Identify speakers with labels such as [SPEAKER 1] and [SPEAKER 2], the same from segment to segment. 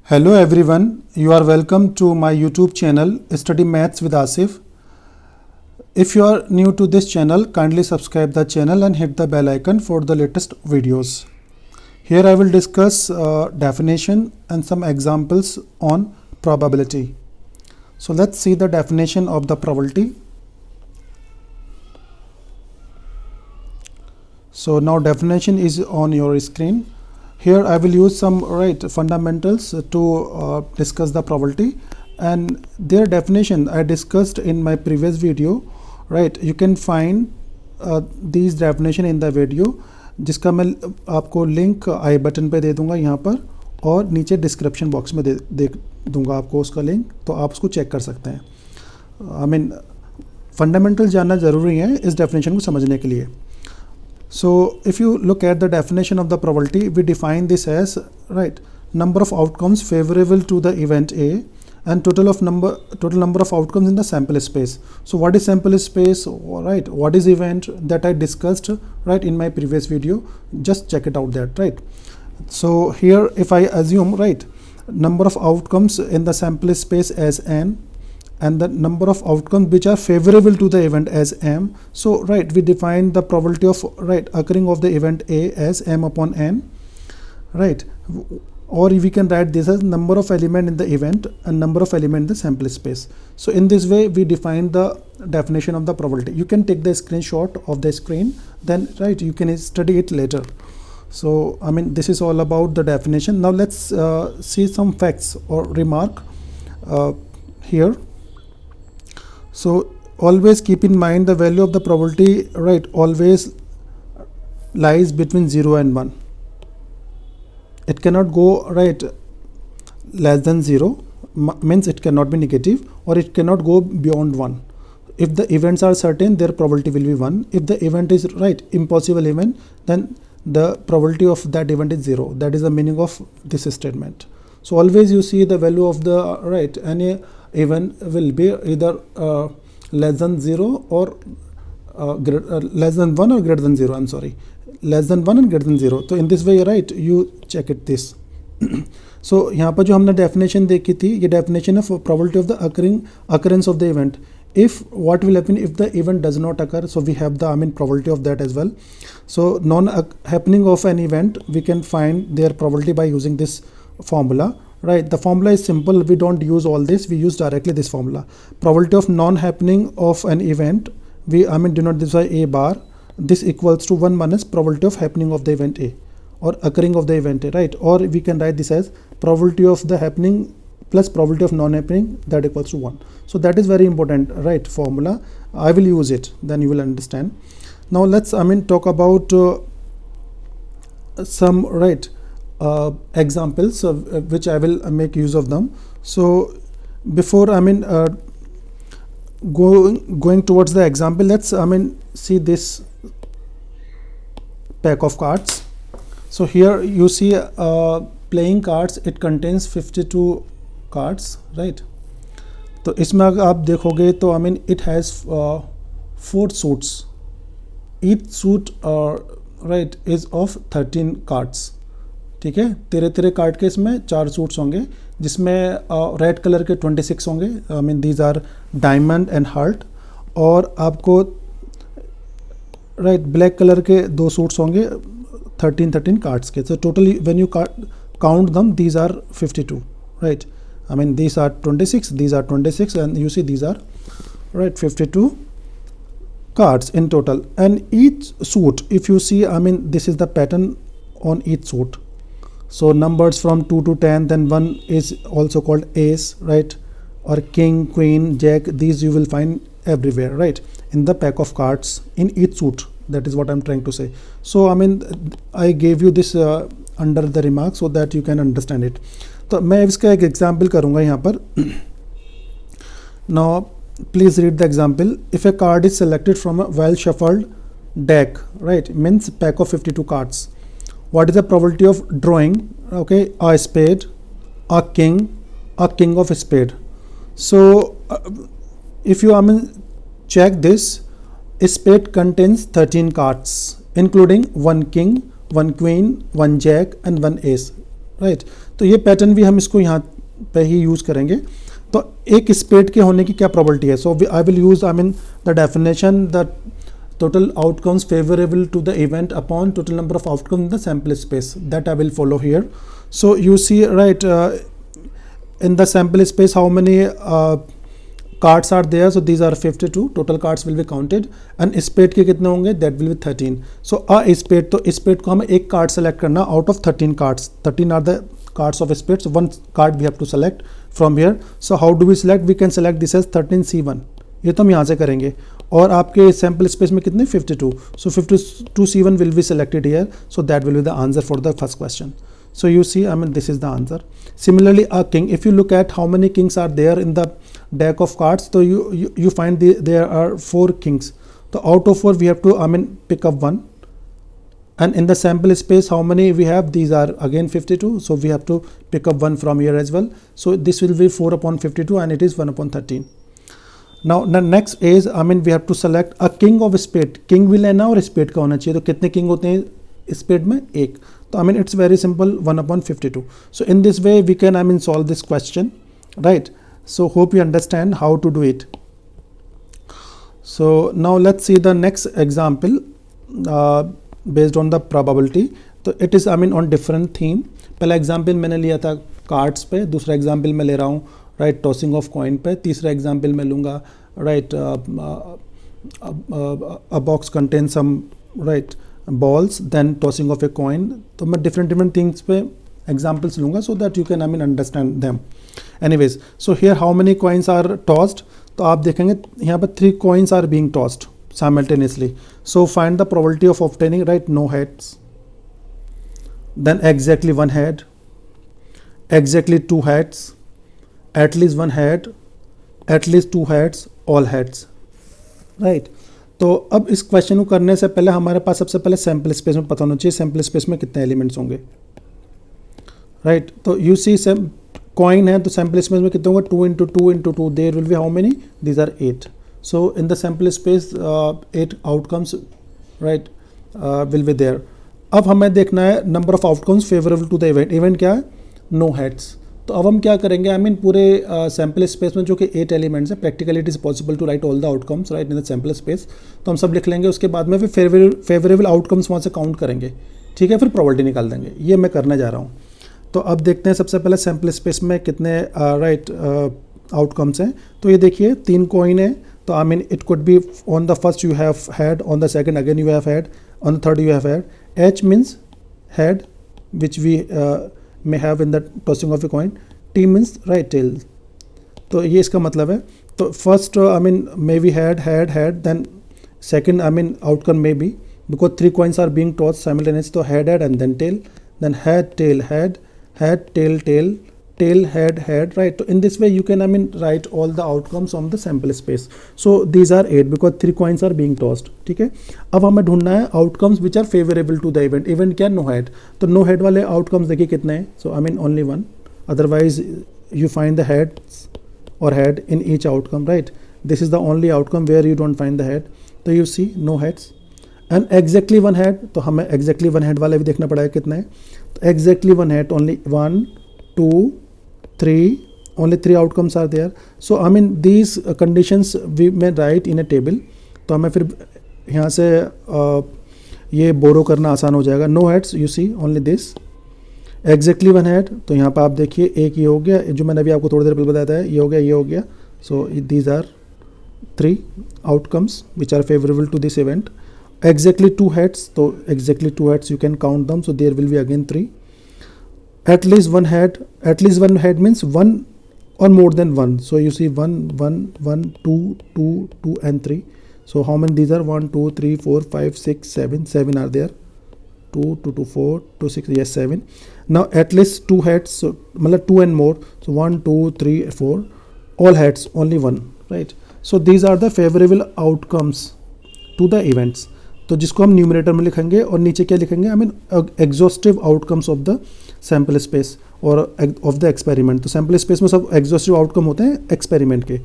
[SPEAKER 1] Hello everyone, you are welcome to my YouTube channel Study Maths with Asif. If you are new to this channel, kindly subscribe the channel and hit the bell icon for the latest videos. Here I will discuss definition and some examples on probability. So let's see the definition of the probability. So now definition is on your screen. Here I will use some fundamentals to discuss the probability, and their definition I discussed in my previous video. You can find these definition in the video, जिसका मैं आपको link आई button पे दे दूंगा यहाँ पर, और नीचे description box में दे दूंगा आपको उसका लिंक, तो आप उसको चेक कर सकते हैं. फंडामेंटल जानना ज़रूरी है इस डेफिनेशन को समझने के लिए. So if you look at the definition of the probability, we define this as number of outcomes favorable to the event A and total number of outcomes in the sample space. So what is sample space? What is event? That I discussed in my previous video. Just check it out there. So here if I assume number of outcomes in the sample space as n, and the number of outcomes which are favorable to the event as m. So we define the probability of occurring of the event A as m upon n, or we can write this as number of element in the event and number of element in the sample space. So in this way we define the definition of the probability. You can take the screenshot of the screen, then you can study it later. So this is all about the definition. Now let's see some facts or remark here. So always keep in mind the value of the probability always lies between 0 and 1. It cannot go less than 0, means it cannot be negative, or it cannot go beyond 1. If the events are certain, their probability will be 1. If the event is impossible event, then the probability of that event is 0. That is the meaning of this statement. So always you see the value of the any event will be either less than 0 or less than 1 or greater than 0. I'm sorry, less than 1 and greater than 0. So in this way you check it this. So यहाँ पर जो हमने definition देखी थी, ये definition of probability of the occurrence of the event. If what will happen if the event does not occur, so we have the probability of that as well. So non-happening of an event, we can find their probability by using this formula. The formula is simple. We don't use all this. We use directly this formula. Probability of non-happening of an event, we denote this by A bar. This equals to 1 minus probability of happening of the event A, or occurring of the event A, or we can write this as probability of the happening plus probability of non-happening, that equals to 1. So that is very important formula. I will use it, then you will understand. Now let's talk about some examples which I will make use of them. So before going towards the example, let's see this pack of cards. So here you see playing cards. It contains 52 cards, तो इसमें अगर आप देखोगे तो it has 4 suits. Each suit is of 13 cards. ठीक है, 13 card के इसमें 4 सूट्स होंगे, जिसमें रेड कलर के 26 होंगे. These are diamond and heart. और आपको ब्लैक कलर के 2 सूट्स होंगे 13 कार्ड्स के. So totally when you count them, these are 52. These are 26, these are 26, and you see these are 52 cards in total. And each suit, if you see, this is the pattern on each suit. So numbers from 2 to 10, then 1 is also called ace, or king, queen, jack. These you will find everywhere, in the pack of cards in each suit. That is what I'm trying to say. So I gave you this under the remark so that you can understand it. तो मैं इसका एक example करूँगा यहाँ पर. Now please read the example. If a card is selected from a well shuffled deck, means pack of 52 cards, what is the probability of drawing a spade, a king of a spade? So if you check this, a spade contains 13 cards including 1 king, 1 queen, 1 jack and 1 ace. Right. तो ये pattern भी हम इसको यहाँ पे ही use करेंगे। तो एक स्पेड के होने की क्या प्रोबेबिलिटी है? So I will use the definition the total outcomes favorable to the event upon total number of outcomes in the sample space, that I will follow here. So you see, right, in the sample space how many cards are there? So these are 52 total cards will be counted, and spade के कितने होंगे? That will be 13. So a spade, तो spade को हमें एक card select करना out of 13 cards. 13 are the cards of spade, so one card we have to select from here. So how do we select? We can select this as 13C1. ये तो हम यहाँ से करेंगे, और आपके सैम्पल स्पेस में कितने? 52. सो 52C1 will be selected here, so that will be the answer for the first question. So you see, this is the answer. Similarly, a king, if you look at how many kings are there in the deck of cards, so you find there are 4 kings. So out of 4 we have to pick up one, and in the sample space how many we have? These are again 52, so we have to pick up one from here as well. So this will be 4 upon 52, and it is 1 upon 13. Now the next is we have to select a king of spade. king भी लेना और spade का होना चाहिए. तो कितने king होते हैं spade में? एक. तो it's very simple, 1 upon 52. So in this way we can solve this question, right? So hope you understand how to do it. So now let's see the next example based on the probability. तो it is on different theme. पहला example मैंने लिया था cards पे, दूसरा example मैं ले रहा हूँ राइट टॉसिंग ऑफ कॉइन पे, तीसरा एग्जाम्पल मैं लूँगा right a box contain some white balls then tossing of a coin. तो मैं डिफरेंट थिंग्स पे एग्जाम्पल्स लूँगा so that you can understand them. Anyways, so here how many coins are tossed? तो आप देखेंगे यहाँ पर 3 coins are being tossed simultaneously. So find the probability of obtaining right no heads, then exactly 1 head, exactly 2 heads, at least 1 head, at least 2 heads, all heads, right? तो अब इस question को करने से पहले हमारे पास सबसे पहले सैम्पल स्पेस में पता होना चाहिए सैम्पल स्पेस में कितने एलिमेंट्स होंगे, राइट? तो यू सी कॉइन है तो सैम्पल स्पेस में कितने होंगे? 2 into 2 into 2, there will be how many? These are 8. So in the sample space 8 outcomes right will be there. अब हमें देखना है number of outcomes favourable to the event. Event क्या है? No heads. तो अब हम क्या करेंगे? पूरे सैम्पल स्पेस में जो कि 8 एलिमेंट्स है, practically it is possible to write all the outcomes right in the sample space. तो हम सब लिख लेंगे, उसके बाद में फिर फेवरेबल आउटकम्स वहाँ से काउंट करेंगे, ठीक है? फिर प्रोबेबिलिटी निकाल देंगे. ये मैं करने जा रहा हूँ. तो अब देखते हैं सबसे पहले सैम्पल स्पेस में कितने राइट आउटकम्स हैं. तो ये देखिए 3 कॉइन है. तो it could be on the first you have head, on the second again you have head, on the third you have head. H means head which we may have in the tossing of a coin. T means right tail. तो ये इसका मतलब है. तो first may be had, then second outcome may be because 3 coins are being tossed simultaneously. तो had and then tail, then had tail, tail had, right? So in this way you can write all the outcomes on the sample space. So these are 8 because 3 coins are being tossed, ठीक है? अब हमें ढूंढना है outcomes which are favorable to the event. event क्या? no head. तो no head वाले outcomes देखिए कितने हैं? So only 1. otherwise you find the heads or head in each outcome, right? this is the only outcome where you don't find the head. तो you see no heads and exactly 1 head. तो हमें exactly 1 head वाले भी देखना पड़ेगा कितना है. तो exactly 1 head, only 1 2 3, only 3 outcomes are there. So these conditions we may write in a table. तो हमें फिर यहाँ से ये बोरो करना आसान हो जाएगा. No heads you see only this, exactly 1 head. तो यहाँ पर आप देखिए एक ये हो गया, जो मैंने अभी आपको थोड़ी देर पहले बताया था, ये हो गया, ये हो गया. So these are 3 outcomes which are favourable to this event. Exactly 2 heads, तो exactly 2 heads you can count them. So there will be again 3. at least one head means 1 or more than 1. so you see 1 1 1 2 2 2 and 3. so how many these are? 1 2 3 4 5 6 7 are there. 2 2 2 4 2 6, yes 7. now at least 2 heads, so 2 and more. so 1 2 3 4, all heads, only 1, right? so these are the favorable outcomes to the events. तो जिसको हम numerator में लिखेंगे और नीचे क्या लिखेंगे? Exhaustive outcomes of the sample space और ऑफ द एक्सपेरिमेंट. तो सैम्पल स्पेस में सब एग्जॉस्टिव आउटकम होते हैं एक्सपेरिमेंट के.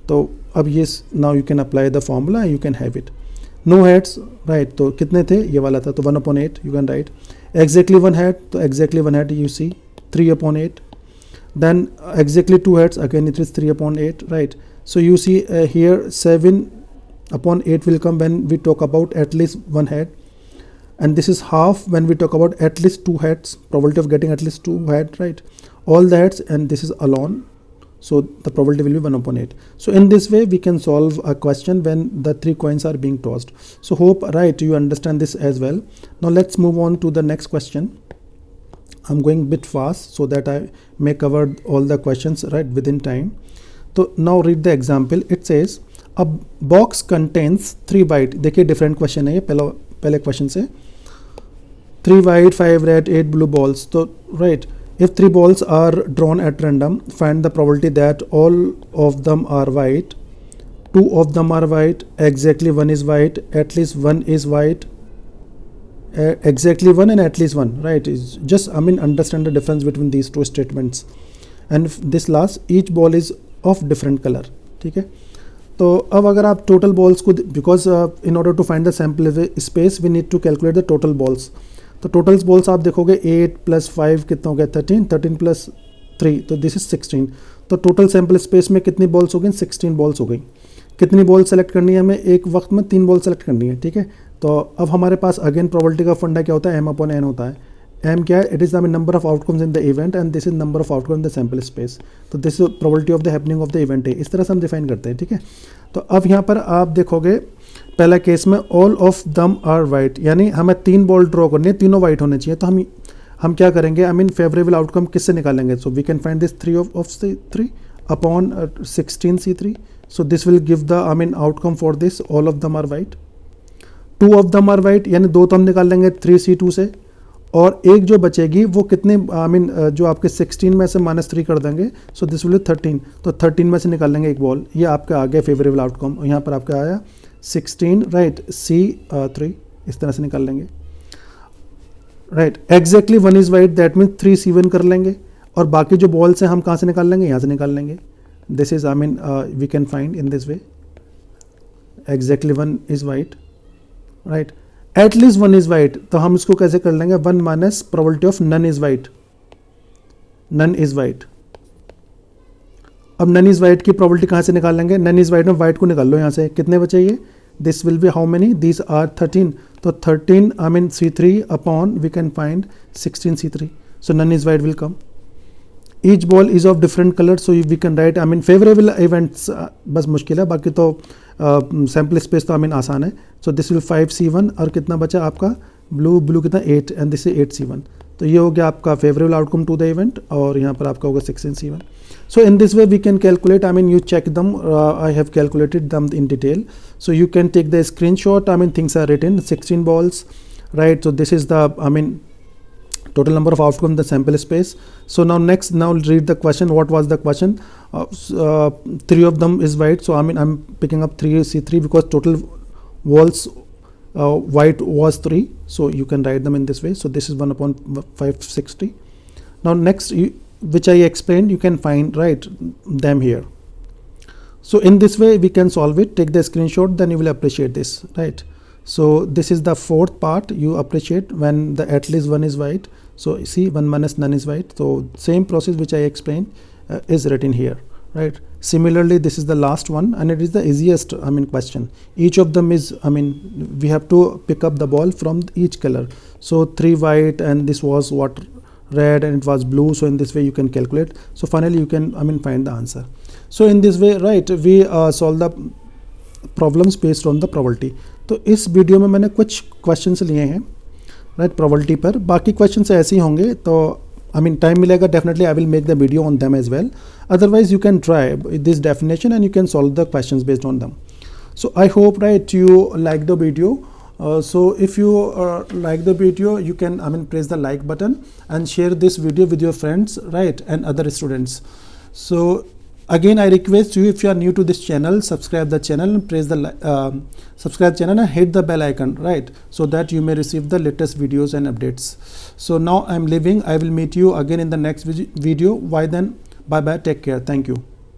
[SPEAKER 1] तो अब ये now you can apply the formula, you can have it. No heads, right? तो कितने थे? ये वाला था, तो 1/8 you can write. Exactly 1 head, तो exactly 1 head you see 3 upon 8. Then exactly 2 heads, again it is 3 upon 8, right? So you see here 7 upon 8 will come when we talk about at least one head, and this is half when we talk about at least 2 heads, probability of getting at least 2 head, right? All the heads, and this is alone, so the probability will be 1 upon 8. So in this way we can solve a question when the 3 coins are being tossed. So hope, right, you understand this as well. Now let's move on to the next question. I'm going a bit fast so that I may cover all the questions right within time. So now read the example. It says a box contains 3 white. देखिए different question है ये, पहले question से 3 white, 5 red, 8 blue balls. So right, if 3 balls are drawn at random, find the probability that all of them are white, 2 of them are white, exactly 1 is white, at least 1 is white, exactly 1 and at least 1, right? Is just, I mean, understand the difference between these two statements. And this last, each ball is of different color. ठीक है, तो अब अगर आप total balls को, because in order to find the sample space we need to calculate the total balls. तो total balls आप देखोगे 8 + 5 कितना हो गया 13, 13 + 3, तो दिस इज 16. तो टोटल सैम्पल स्पेस में कितनी बॉल्स हो गई? 16 बॉल्स हो गई. कितनी बॉल सेलेक्ट करनी है हमें? एक वक्त में 3 बॉल सेलेक्ट करनी है. ठीक है, तो अब हमारे पास अगेन प्रोबेबिलिटी का फंडा क्या होता है? m/n होता है. m क्या है? It is the number of outcomes in the event and this is number of outcome in the sample space. तो this is probability of the happening of the event है. इस तरह से हम डिफाइन करते हैं. ठीक है, तो अब यहाँ पर आप देखोगे पहला केस में all of them are white, यानी हमें 3 बॉल ड्रॉ करनी है, तीनों वाइट होने चाहिए. तो हम क्या करेंगे? आई मीन फेवरेबल आउटकम किससे निकालेंगे? So we can find this 3 of 3 upon 16 C3. So this will give the, I mean, outcome for this all of them are white. 2 of them are white, यानी 2 तो हम निकाल लेंगे 3 C2 से, और एक जो बचेगी वो कितने, आई मीन जो आपके 16 में से -3 कर देंगे. सो दिस विल 13. तो 13 में से निकाल लेंगे एक बॉल. ये आपका आ गया फेवरेबल आउटकम. यहाँ पर आपका आया 16, राइट, C3. इस तरह से निकाल लेंगे, right. Exactly 1 is white, that mean 3 C1 कर लेंगे. और बाकी जो बॉल्स हैं हम कहाँ से निकाल लेंगे? यहाँ से निकाल लेंगे. This is, I mean, we can find in this way. Exactly 1 is white, right. At least 1 is white, तो हम इसको कैसे कर लेंगे? 1 minus probability of none is white. None is white. अब नन इज वाइट की प्रोबेबिलिटी कहाँ से निकाल लेंगे? नन इज वाइट में वाइट को निकाल लो यहाँ से. कितने बचे ये? This will be how many? These are 13. तो 13, I mean C3 upon we can find 16 C3. So none is white will come. Each ball is of different colour, so we can write, I mean favourable events बस मुश्किल है, बाकी तो sample space तो I mean आसान है. सो this will 5 C1, और कितना बचा आपका? ब्लू कितना? 8, एंड दिस इज 8 C1. तो ये हो गया आपका favourable outcome to the event, और यहाँ पर आपका होगा 16 C1. So in this way we can calculate, I mean, you check them, I have calculated them in detail. So you can take the screenshot, I mean, things are written, 16 balls, right? So this is the, I mean, total number of outcome in the sample space. So now now read the question. What was the question? 3 of them is white, so I mean I'm picking up 3 C3 because total walls white was 3, so you can write them in this way. So this is 1 upon 560. Now next, which I explained, you can find, right, them here. So in this way we can solve it. Take the screenshot, then you will appreciate this, right? So this is the 4th part. You appreciate when the at least 1 is white. So see, 1 minus none is white. So same process which I explained is written here, right? Similarly, this is the last one, and it is the easiest, I mean, question. Each of them is, I mean, we have to pick up the ball from each color. So 3 white, and this was what? Red, and it was blue. So in this way you can calculate. So finally you can, I mean, find the answer. So in this way, right, we solve the problems based on the probability. तो इस video में मैंने कुछ questions लिए हैं, right, probability पर. बाकी questions ऐसे ही होंगे, तो आई मीन टाइम मिलेगा definitely I will make the video on them as well. Otherwise you can try this definition and you can solve the questions based on them. So I hope, right, you like the video. So if you like the video, you can, I mean, press the like button and share this video with your friends, right, and other students. So again, I request you, if you are new to this channel, subscribe the channel and press the subscribe channel and hit the bell icon, right, so that you may receive the latest videos and updates. So now I'm leaving. I will meet you again in the next video. Why then? Bye bye. Take care. Thank you.